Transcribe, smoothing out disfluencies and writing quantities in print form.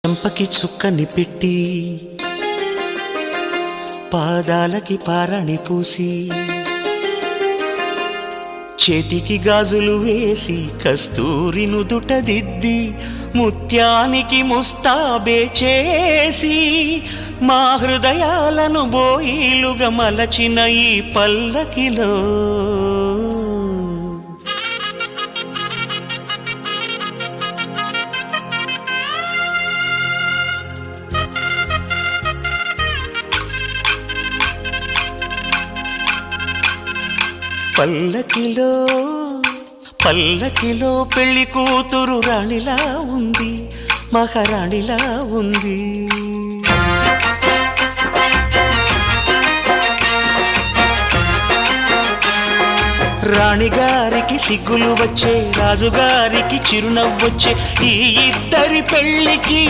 చెంపకి చుక్కని పెట్టి పాదాలకి పారాణి పూసి చేతికి గాజులు వేసి కస్తూరి నుదుట దిద్ది ముత్యానికి ముస్తాబే చేసి మా హృదయాలను బోయిలుగా మలచిన ఈ పల్లకిలో పల్లకిలో పల్లకిలో పెళ్లి కూతురు రాణిలా ఉంది, మహారాణిలా ఉంది. రాణిగారికి సిగ్గులు వచ్చే, రాజుగారికి చిరునవ్వొచ్చే, ఈ ఇద్దరి పెళ్లికి